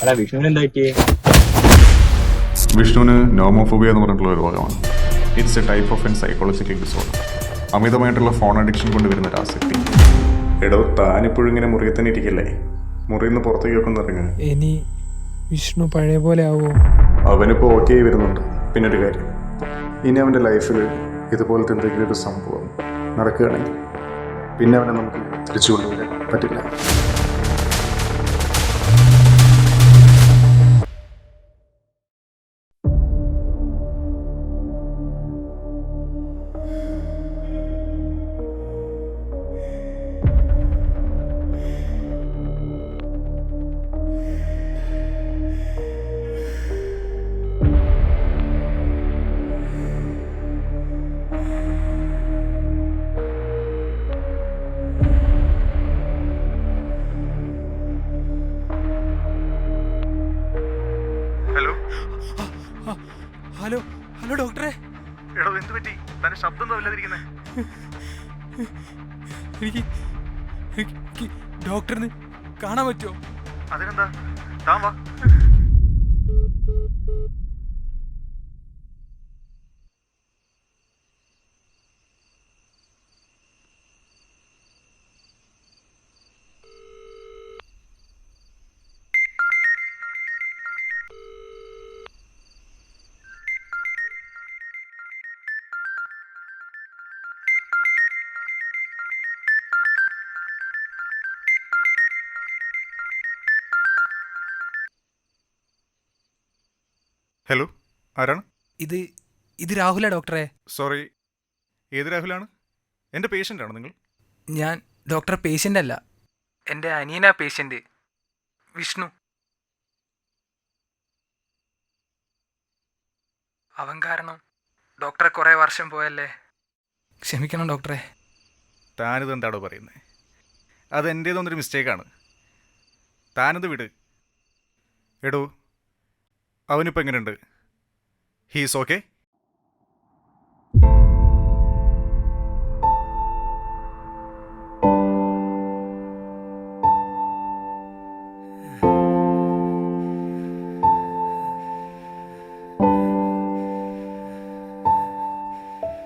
അല്ല വിഷ്ണുവിന് എന്താ പറ്റിയേ? വിഷ്ണുവിന് നോമോഫോബിയ എന്ന് പറഞ്ഞിട്ടുള്ള ഒരു രോഗമാണ്. It's A type of N psychological disorder. അമിതമായിട്ടുള്ള ഫോൺ അഡിക്ഷൻ കൊണ്ട് വരുന്ന ഒരു ആസക്തി. എടോ, താനിപ്പോഴും ഇങ്ങനെ മുറിയിൽ തന്നെ ഇരിക്കല്ലേ? മുറിയിൽ നിന്ന് പുറത്തേക്കൊക്കെ ഒന്ന് ഇറങ്ങുക. ഇനി വിഷ്ണു പഴയ പോലെ ആവുമോ? അവനിപ്പോൾ ഓക്കെ ആയി വരുന്നുണ്ട്. പിന്നെ ഒരു കാര്യം, ഇനി അവൻ്റെ ലൈഫിൽ ഇതുപോലത്തെ എന്തെങ്കിലും ഒരു സംഭവം നടക്കുകയാണെങ്കിൽ പിന്നെ അവനെ നമുക്ക് തിരിച്ചു കൊണ്ടുവരാൻ പറ്റില്ല. ഹലോ ഹലോ ഹലോ ഡോക്ടറെ. എടോ, എന്ത് പറ്റി? തന്നെ ശബ്ദം വല്ലാതിരിക്കുന്നേ? എനിക്ക് ഡോക്ടറിന് കാണാൻ പറ്റുമോ? അതിനെന്താ, താൻ വാ. ഹലോ, ആരാണ്? ഇത് രാഹുല ഡോക്ടറെ. സോറി, ഏത് രാഹുലാണ്? എൻ്റെ പേഷ്യൻ്റാണ് നിങ്ങൾ? ഞാൻ ഡോക്ടറെ പേഷ്യൻ്റ് അല്ല, എൻ്റെ അനിയനാ പേഷ്യൻ്റ്, വിഷ്ണു. അവൻ കാരണം ഡോക്ടറെ കുറേ വർഷം പോയല്ലേ, ക്ഷമിക്കണം ഡോക്ടറെ. താനിത് എന്താണോ പറയുന്നത്? അത് എൻ്റേതൊന്നൊരു മിസ്റ്റേക്കാണ്. താനിത് വിട്. എടോ, അവനിപ്പോൾ എങ്ങനെയുണ്ട്? He's okay?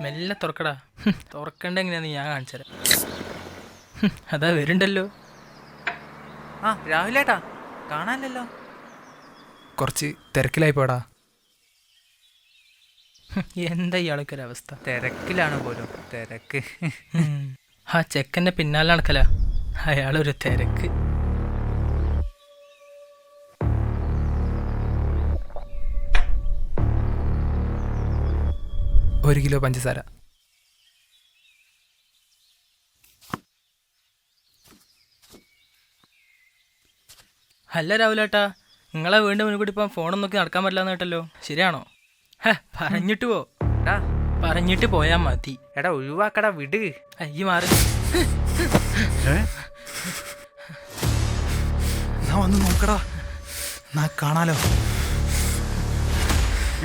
മെല്ലെ തുറക്കടാ. തുറക്കണ്ട എങ്ങനെയാന്ന് ഞാൻ കാണിച്ചുതരാം. അതാ വരുന്നുണ്ടല്ലോ. ആ രാഹുലേട്ടാ, കാണാനല്ലോ. കുറച്ച് തിരക്കിലായി പോടാ. എന്താ ഇയാൾക്കൊരവസ്ഥ? തിരക്കിലാണ് പോലും. തിരക്ക്. ആ ചെക്കൻ്റെ പിന്നാലെ നടക്കല, അയാളൊരു തിരക്ക്. ഒരു കിലോ പഞ്ചസാര. അല്ല രാഹുലേട്ടാ, നിങ്ങളെ വീണ്ടും മുൻകൂട്ടി ഇപ്പം ഫോണും നോക്കി നടക്കാൻ പറ്റില്ലാന്ന് കേട്ടല്ലോ, ശരിയാണോ? പറഞ്ഞിട്ട് പോ. പറഞ്ഞിട്ട് പോയാ മതി. എടാ ഒഴിവാക്കടാ, വിട്. അയ്യ മാറി. എന്നാ വന്ന് നോക്കടാ, എന്നാ കാണാലോ.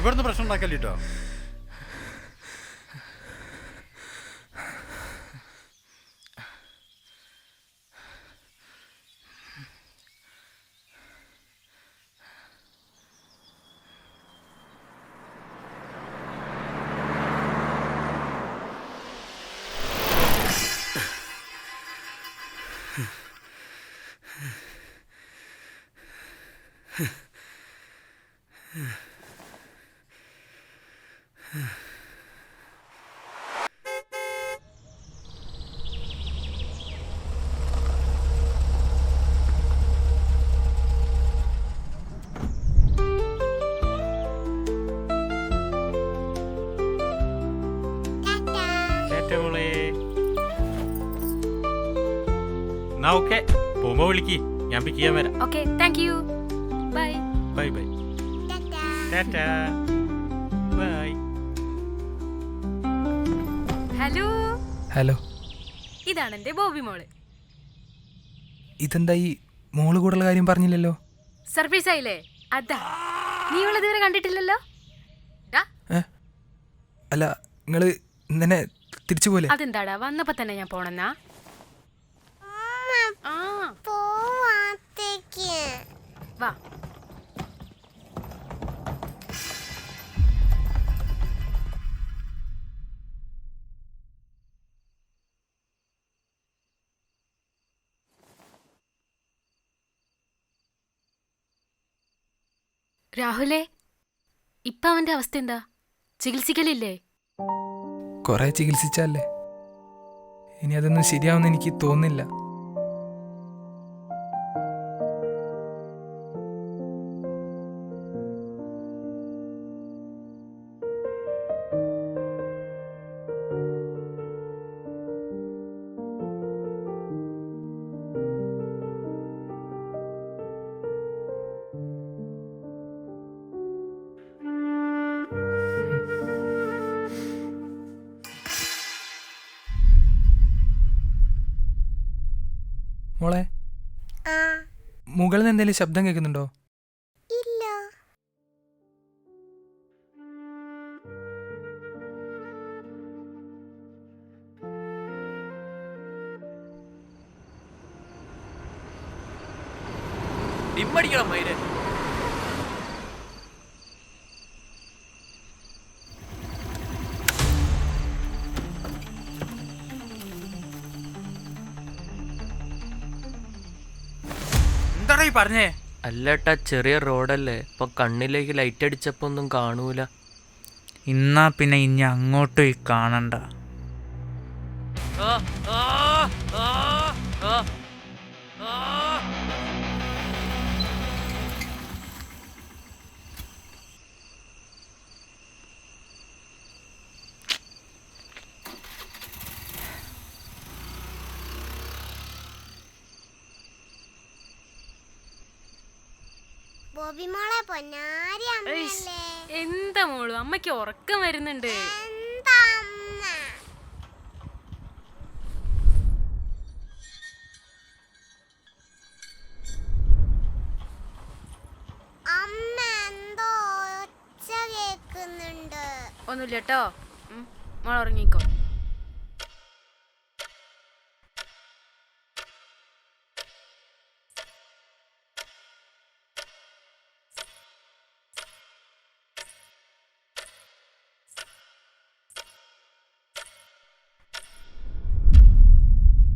ഇവിടുന്ന് പ്രശ്നം ഉണ്ടാക്കല്ലോ. എന്നാ ഓക്കെ, പോകുമ്പോ വിളിക്ക്, ഞാൻ പിക്ക് ചെയ്യാൻ വരാം. Okay, thank you. Bye. Bye bye. Tata. Bye. Hello. Hello. ഇതാണ് എൻ്റെ ബോബി മോള്. ഇതെന്താ ഈ മോള് കൂടുതൽ കാര്യം പറഞ്ഞില്ലല്ലോ? സർപ്രൈസ് ആയില്ലേ? അതാ നീ ഉള്ളത് ഇതുവരെ കണ്ടിട്ടില്ലല്ലോ. അല്ല, നിങ്ങള് ഇന്നെ തിരിച്ചു പോലെ? അതെന്താടാ, വന്നപ്പോ തന്നെ ഞാൻ പോണെന്നാ? വാ. രാഹുലേ, ഇപ്പൊ അവന്റെ അവസ്ഥ എന്താ? ചികിത്സിക്കലില്ലേ? കുറെ ചികിത്സിച്ചല്ലേ, ഇനി അതൊന്നും ശരിയാവുമെന്ന് എനിക്ക് തോന്നുന്നില്ല. മോളെ, മുകളിൽ നിന്ന് എന്തെങ്കിലും ശബ്ദം കേൾക്കുന്നുണ്ടോ? ഇല്ല. ഇമ്മടിക്കണം മൈരൻ. എന്താടാ ഈ പറഞ്ഞേ? അല്ലേട്ടാ, ചെറിയ റോഡല്ലേ, ഇപ്പൊ കണ്ണിലേക്ക് ലൈറ്റ് അടിച്ചപ്പോ ഒന്നും കാണൂല. ഇന്നാ പിന്നെ ഇനി അങ്ങോട്ടും ഈ കാണണ്ട. ബോബി മോളെ പൊന്നാരി അമ്മയല്ലേ? എന്താ മോളു, അമ്മയ്ക്ക് ഉറക്കം വരുന്നുണ്ട്. എന്താ അമ്മ? അമ്മ എന്തോ ഒച്ച കേക്കുന്നുണ്ട്. ഒന്നുമില്ല കേട്ടോ, മോൾ ഉറങ്ങിക്കോ.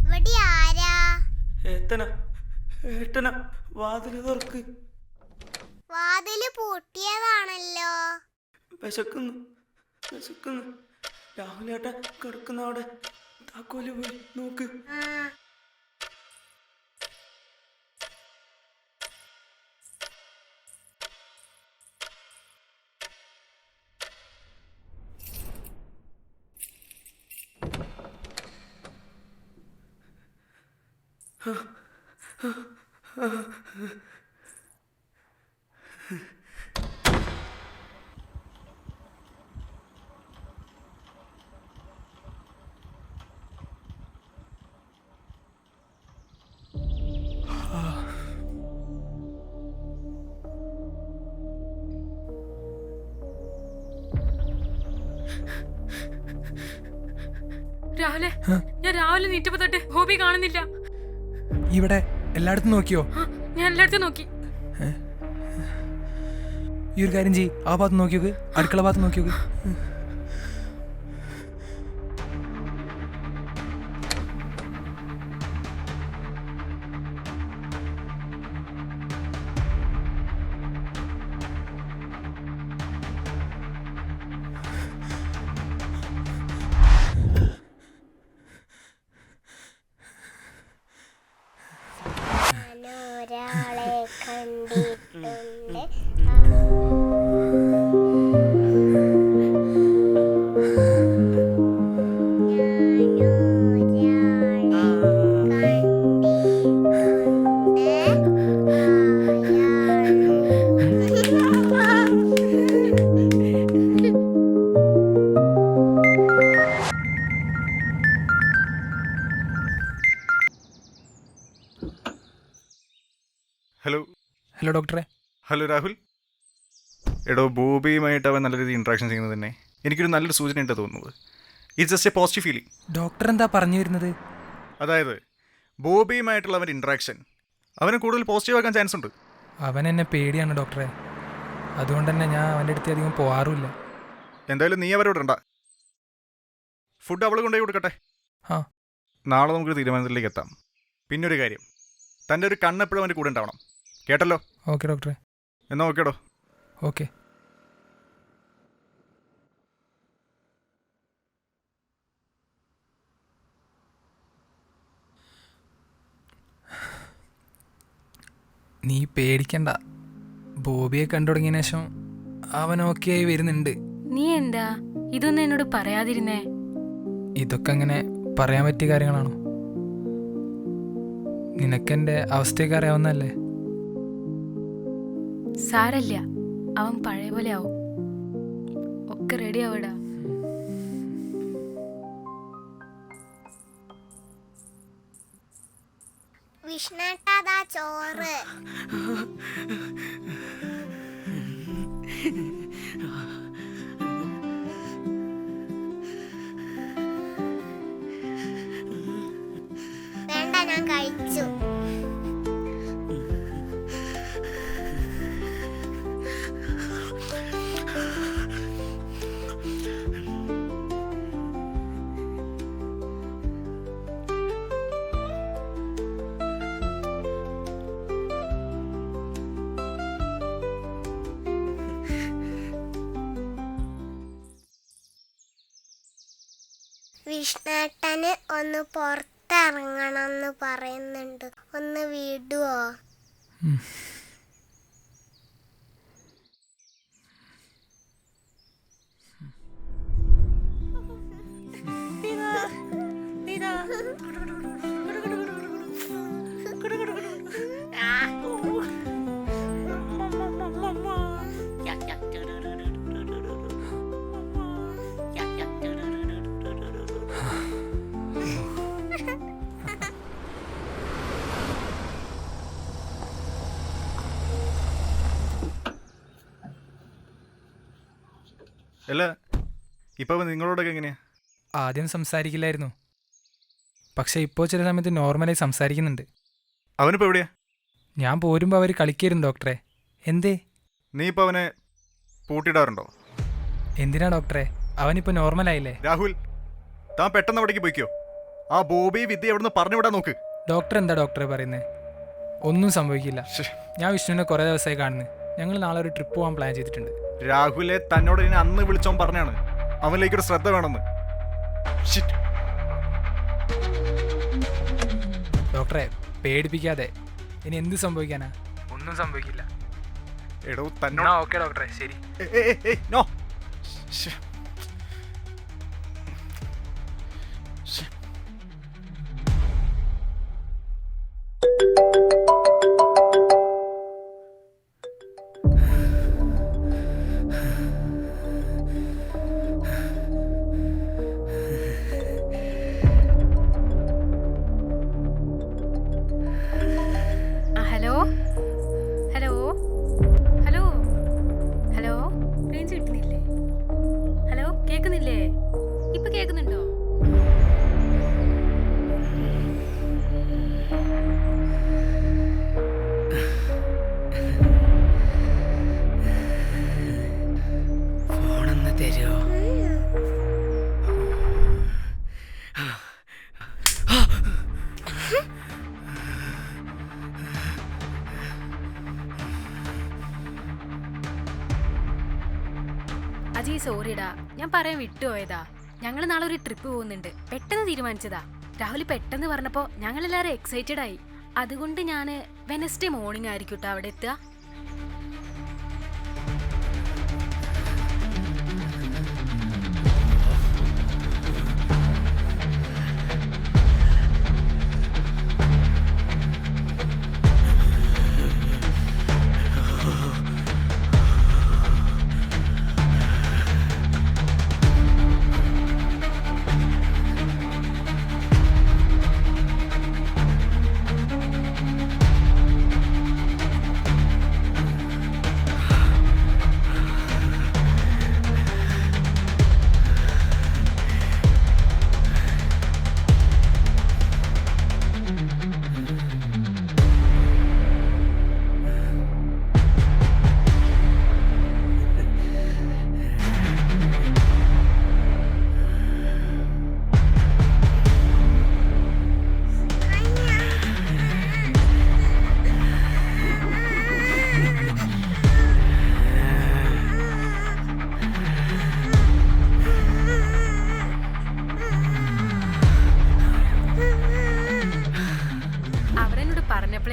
ഇവിടെ ആരാ? ഏട്ടന വാതില് തുറക്ക്. വാതില് പൂട്ടിയതാണല്ലോ. വിശക്കുന്നു. രാഹുലേട്ട കിടക്കുന്ന അവിടെ താക്കോല് പോയി നോക്ക്. രാഹുലെ, ഞാൻ രാവിലെ നീറ്റപ്പോ തൊട്ട് ഹോബി കാണുന്നില്ല. ഇവിടെ എല്ലായിടത്തും നോക്കിയോ? ഞാൻ എല്ലായിടത്തും നോക്കി. ഈ ഒരു കാര്യം ചെയ്യ്, ആ ഭാഗത്ത് നോക്കി നോക്ക്, അടുക്കള ഭാഗത്ത് നോക്കി നോക്ക്. ഒരാളെ കണ്ടിട്ടുണ്ട്. ഹലോ. ഹലോ ഡോക്ടറെ. ഹലോ രാഹുൽ. എടോ, ബോബിയുമായിട്ട് അവൻ നല്ല രീതിയിൽ ഇൻട്രാക്ഷൻ ചെയ്യുന്നത് തന്നെ എനിക്കൊരു നല്ലൊരു സൂചനയുണ്ട് തോന്നുന്നത്. It's just A positive feeling. Doctor എന്താ പറഞ്ഞു വരുന്നത്? അതായത് ബോബിയുമായിട്ടുള്ള അവൻ്റെ ഇൻട്രാക്ഷൻ അവന് കൂടുതൽ പോസിറ്റീവ് ആക്കാൻ ചാൻസ് ഉണ്ട്. അവൻ എന്നെ പേടിയാണ് ഡോക്ടറെ, അതുകൊണ്ട് തന്നെ ഞാൻ അവൻ്റെ അടുത്ത് അധികം പോകാറുമില്ല. എന്തായാലും നീ അവരോട് ഇടണ്ട. ഫുഡ് അവൾ കൊണ്ടുപോയി കൊടുക്കട്ടെ. ആ. നാളെ നമുക്കൊരു തീരുമാനത്തിലേക്ക് എത്താം. പിന്നൊരു കാര്യം, തൻ്റെ ഒരു കണ്ണെപ്പോഴും അവൻ്റെ കൂടെ ഉണ്ടാവണം, കേട്ടല്ലോ? ഓക്കെ ഡോക്ടറെ. എന്നാ ഓക്കേടോ. ഓക്കെ. നീ പേടിക്കണ്ട. ബോബിയെ കണ്ടു തുടങ്ങിയ ശേഷം അവൻ ഓക്കെ ആയി വരുന്നുണ്ട്. നീ എന്താ ഇതൊന്നും എന്നോട് പറയാതിരുന്നേ? ഇതൊക്കെ അങ്ങനെ പറയാൻ പറ്റിയ കാര്യങ്ങളാണോ? നിനക്കെൻ്റെ അവസ്ഥയൊക്കെ അറിയാവുന്നതല്ലേ? സാരല്ല, അവൻ പഴയ പോലെ ആവും. ഒക്കെ റെഡി ആവടാ. വിഷ്ണുട്ടാ ചോറ്. വേണ്ട, ഞാൻ കഴിച്ചു. വിഷ്ണുട്ടന് ഒന്ന് പുറത്തിറങ്ങണമെന്ന് പറയുന്നുണ്ട്. ഒന്ന് വിടുവോ? അല്ല, ഇപ്പം നിങ്ങളോടൊക്കെ എങ്ങനെയാ? ആദ്യം സംസാരിക്കില്ലായിരുന്നു, പക്ഷെ ഇപ്പോൾ ചില സമയത്ത് നോർമലായി സംസാരിക്കുന്നുണ്ട്. അവനിപ്പോൾ എവിടെയാ? ഞാൻ പോരുമ്പോൾ അവർ കളിക്കായിരുന്നു ഡോക്ടറെ. എന്തേ? നീ ഇപ്പോൾ അവനെ പൂട്ടിയിടാറുണ്ടോ? എന്തിനാ ഡോക്ടറെ? അവനിപ്പോൾ നോർമലായില്ലേ? രാഹുൽ, താൻ പെട്ടെന്ന് അവിടേക്ക് പോയിക്കോ. ആ ബോബി വിദ്യ എവിടുന്ന് പറഞ്ഞു വിടാൻ നോക്ക്. ഡോക്ടർ എന്താ ഡോക്ടറെ പറയുന്നത്? ഒന്നും സംഭവിക്കില്ല. ഞാൻ വിഷ്ണുവിനെ കുറേ ദിവസമായി കാണുന്നു. ഞങ്ങൾ നാളെ ഒരു ട്രിപ്പ് പോകാൻ പ്ലാൻ ചെയ്തിട്ടുണ്ട്. രാഹുലെ, തന്നോട് ഇനി അന്ന് വിളിച്ചോൻ പറഞ്ഞാണ് അവനിലേക്കൊരു ശ്രദ്ധ വേണമെന്ന്. ഡോക്ടറെ പേടിപ്പിക്കാതെ. ഇനി എന്ത് സംഭവിക്കാനാ? ഒന്നും സംഭവിക്കില്ല. എടോ തന്നോട്. ഓക്കെ ഡോക്ടറെ, ശരി. No. Hello hello hello hello, range കിട്ടുന്നില്ലേ? ഹലോ, കേൾക്കുന്നില്ലേ? ഇപ്പൊ കേൾക്കുന്നുണ്ടോ? ഫോണൊന്ന് തരുമോ? അജയ്, സോറിടാ, ഞാൻ പറയാൻ വിട്ടുപോയതാ. ഞങ്ങൾ നാളെ ഒരു ട്രിപ്പ് പോകുന്നുണ്ട്. പെട്ടെന്ന് തീരുമാനിച്ചതാ. രാഹുൽ പെട്ടെന്ന് പറഞ്ഞപ്പോൾ ഞങ്ങളെല്ലാവരും എക്സൈറ്റഡ് ആയി. അതുകൊണ്ട് ഞാൻ വെനസ്ഡേ മോർണിംഗ് ആയിരിക്കും കേട്ടോ അവിടെ എത്തുക.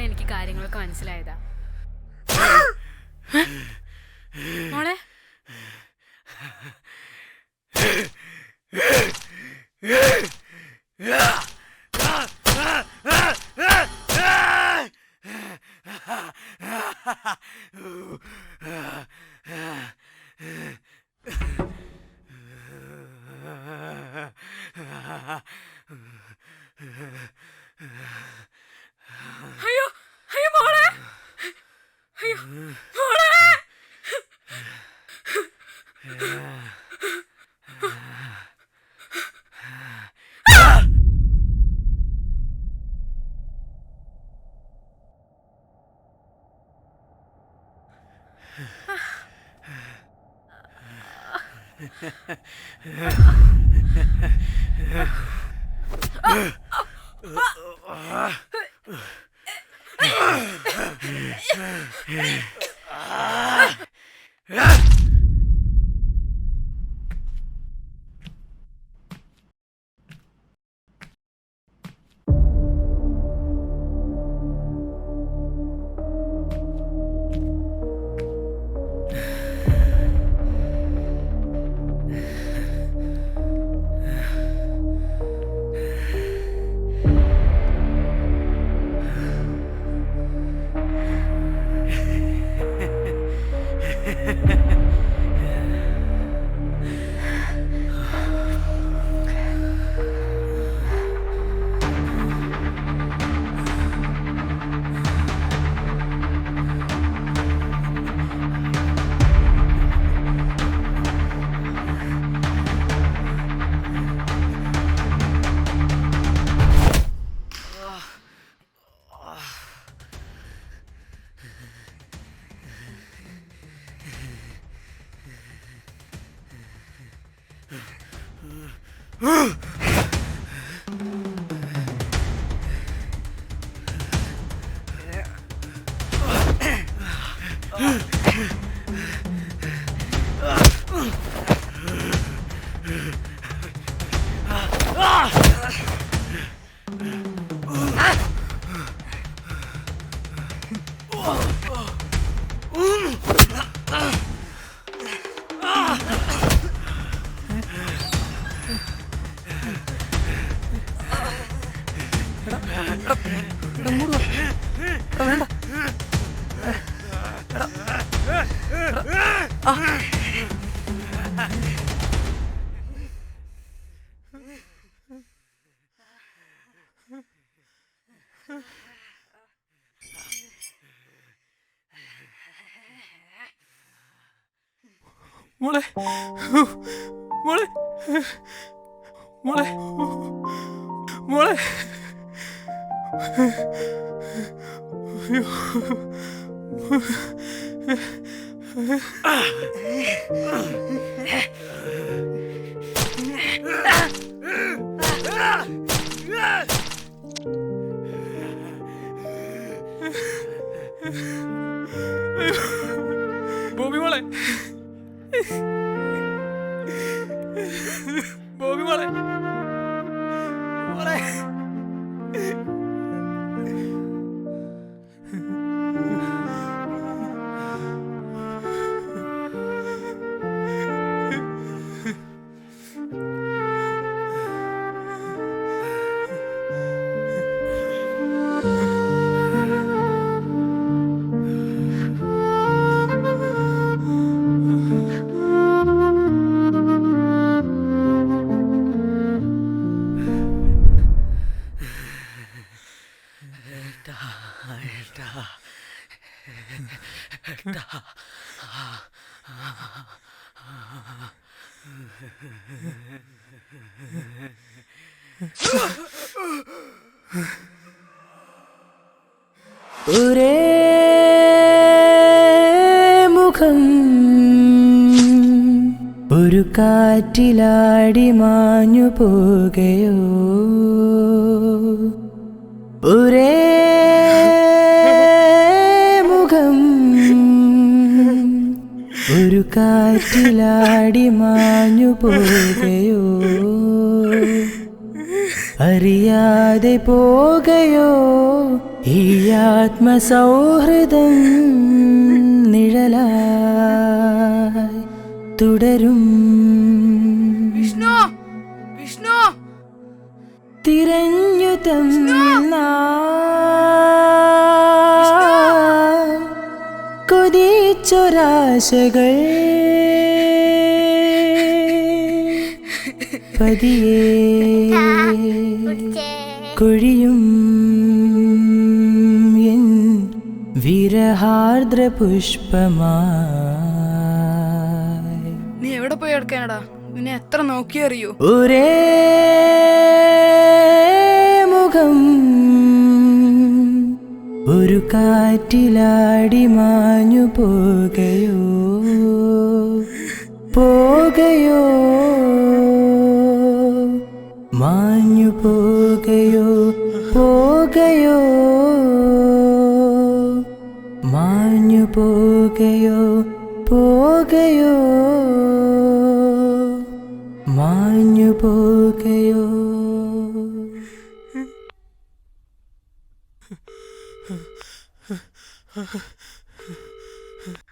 പറഞ്ഞപ്പോഴേ എനിക്ക് കാര്യങ്ങളൊക്കെ മനസ്സിലായതാ. മോളെ അയ്യോ അയ്യോ മോളെ അയ്യോ മോളെ മോളെ മോളെ മോളെ മോളെ അയ്യോ ബോബി മോളെ ബോബി മോളെ മോളെ ഒരേ മുഖം ഒരു കാറ്റിലാടി മാഞ്ഞു പോകുകയോ ഒരേ മുഖം ഒരു കാറ്റിലാടി മാഞ്ഞു പോകുകയോ അറിയാതെ പോകുകയോ ഈ ആത്മസൗഹൃദം നിഴലായി തുടരും. വിഷ്ണു വിഷ്ണു തിരഞ്ഞു തമ്മിൽ കൊതിച്ചൊരാശകൾ പതിയെ കൊഴിയും എൻ വിരഹാർദ്ര പുഷ്പമായി. നീ എവിടെ പോയി എടുക്കാനടാ? നിന്നെ എത്ര നോക്കിയറിയോ? ഒരേ മുഖം ഒരു കാറ്റിലാടി മാഞ്ഞു പോകയോ പോകയോ മാഞ്ഞു പോകയോ പോകയോ മാഞ്ഞു പോകയോ പോകയോ മാഞ്ഞു പോകയോ.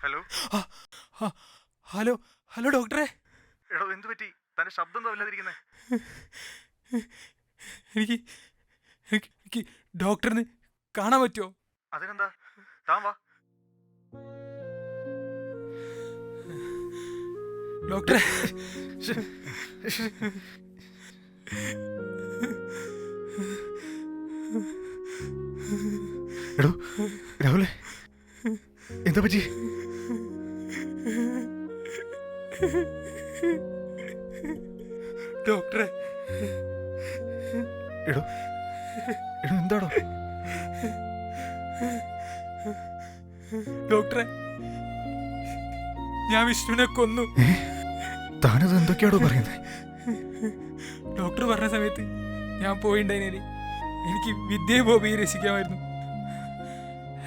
ഹലോ ഹലോ ഹലോ ഡോക്ടറെ. എടോ എന്ത് പറ്റി? തന്റെ ശബ്ദം തമ്മില്ലാതിരിക്കുന്നേ. എനിക്ക് എനിക്ക് എനിക്ക് ഡോക്ടറിന് കാണാൻ പറ്റുമോ? അതിനെന്താ, താൻ വാ. ഡോക്ടറെ എടോ രാഹുലേ, എന്താ പറ്റി? ഡോക്ടറെ എടോ എടോ എന്താടോ? ഡോക്ടറെ ഞാൻ വിഷ്ണുവിനെ കൊന്നു. താനത് എന്തൊക്കെയാടോ പറയുന്നത്? ഡോക്ടർ പറഞ്ഞ സമയത്ത് ഞാൻ പോയിണ്ടായിന്. എനിക്ക് വിദ്യയെ ബോബിയെ രസിക്കാമായിരുന്നു.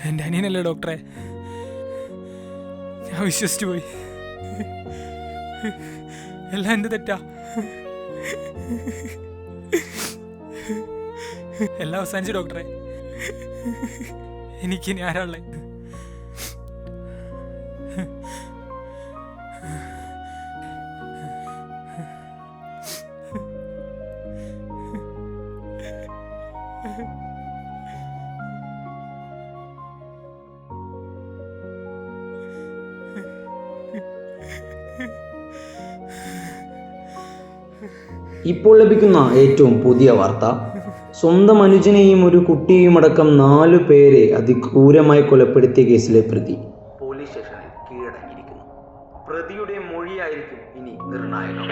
എൻ്റെ അനിയനല്ലേ ഡോക്ടറെ, ഞാൻ വിശ്വസിച്ചു പോയി. എല്ലാം എൻ്റെ തെറ്റാ. എല്ലാം അവസാനിച്ചു ഡോക്ടറെ. എനിക്കിനി ആരാളെ? ഇപ്പോൾ ലഭിക്കുന്ന ഏറ്റവും പുതിയ വാർത്ത, സ്വന്തം അനുജനെയും ഒരു കുട്ടിയെയും അടക്കം 4 പേരെ അതിക്രൂരമായി കൊലപ്പെടുത്തിയ കേസിലെ പ്രതി പോലീസ് സ്റ്റേഷനിൽ കീഴടങ്ങിയിരിക്കുന്നു. പ്രതിയുടെ മൊഴിയായിരിക്കും ഇനി നിർണായകം.